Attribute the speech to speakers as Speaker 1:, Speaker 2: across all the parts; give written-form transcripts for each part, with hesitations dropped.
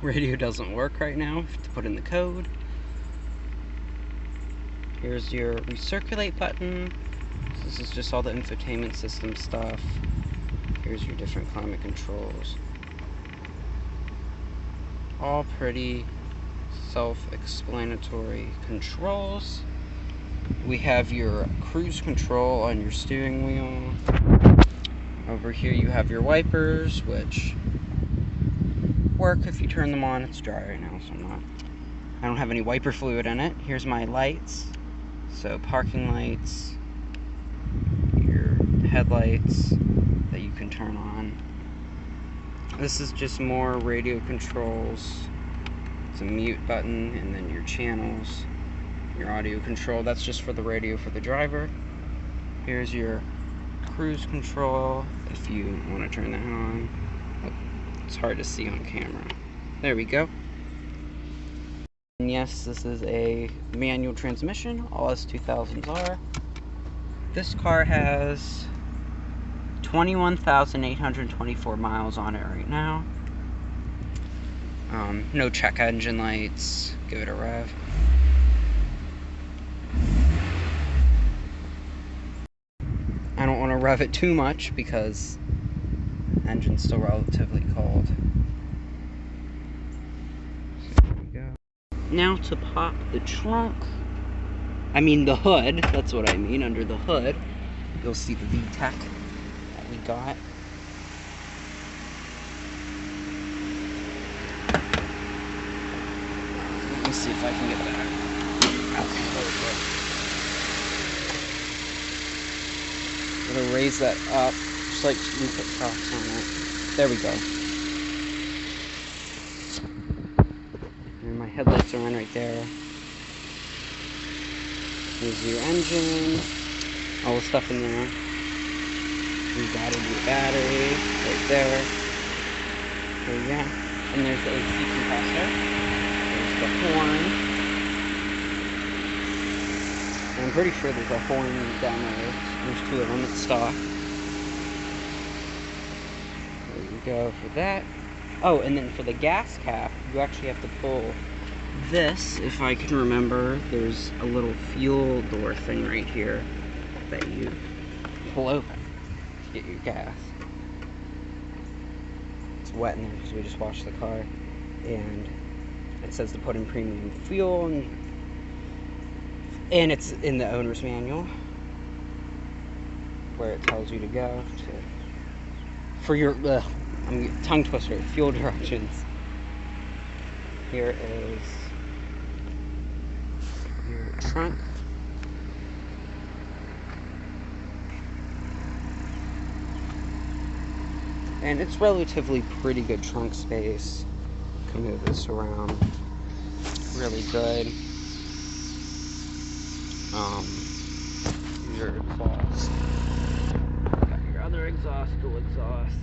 Speaker 1: radio doesn't work right now. You have to put in the code. Here's your recirculate button. This is just all the infotainment system stuff. Here's your different climate controls. All pretty self-explanatory controls. We have your cruise control on your steering wheel. Over here you have your wipers, which work if you turn them on. It's dry right now, so I don't have any wiper fluid in it. Here's my lights. So parking lights, your headlights that you can turn on. This is just more radio controls. It's a mute button, and then your channels, your audio control. That's just for the radio for the driver. Here's your cruise control if you want to turn that on. It's hard to see on camera. There we go. And yes, this is a manual transmission. All S2000s are. This car has 21,824 miles on it right now. No check engine lights. Give it a rev. I don't want to rev it too much because the engine's still relatively cold. So there we go. Now to pop the trunk. I mean the hood. That's what I mean. Under the hood, you'll see the VTEC that we got. Let me see if I can get that. Okay, there we go. I'm gonna raise that up, just like we put socks on it. There we go. And my headlights are on right there. Here's your engine, all the stuff in there. We've added your battery right there. There you go. And there's the AC compressor. There's the horn. And I'm pretty sure there's a horn down there. There's two of them at stock. There you go for that. Oh, and then for the gas cap, you actually have to pull this, if I can remember. There's a little fuel door thing right here that you pull open to get your gas. It's wet in there because we just washed the car. And it says to put in premium fuel, and it's in the owner's manual where it tells you to go for your tongue twister, fuel directions. Here is your trunk. And it's relatively pretty good trunk space. Can move this around really good. Your exhaust. Got your other exhaust, dual exhaust.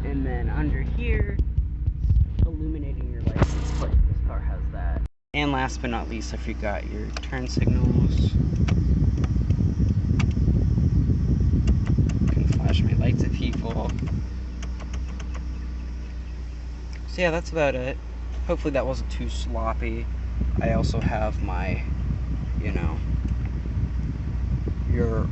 Speaker 1: And then under here, illuminating your license plate. This car has that. And last but not least, I forgot your turn signals. You can flash my lights at people. So yeah, that's about it. Hopefully that wasn't too sloppy. I also have my, your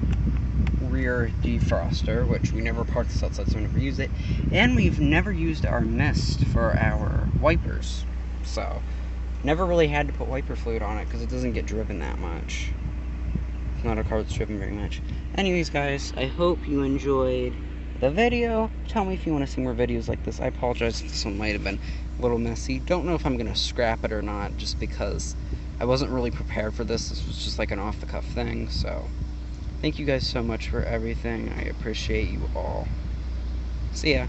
Speaker 1: rear defroster, which we never parked this outside, so we never use it. And we've never used our mist for our wipers. So, never really had to put wiper fluid on it because it doesn't get driven that much. It's not a car that's driven very much. Anyways, guys, I hope you enjoyed the video. Tell me if you want to see more videos like this. I apologize if this one might have been a little messy. Don't know if I'm going to scrap it or not, just because I wasn't really prepared for this. This was just like an off-the-cuff thing, so thank you guys so much for everything. I appreciate you all. See ya.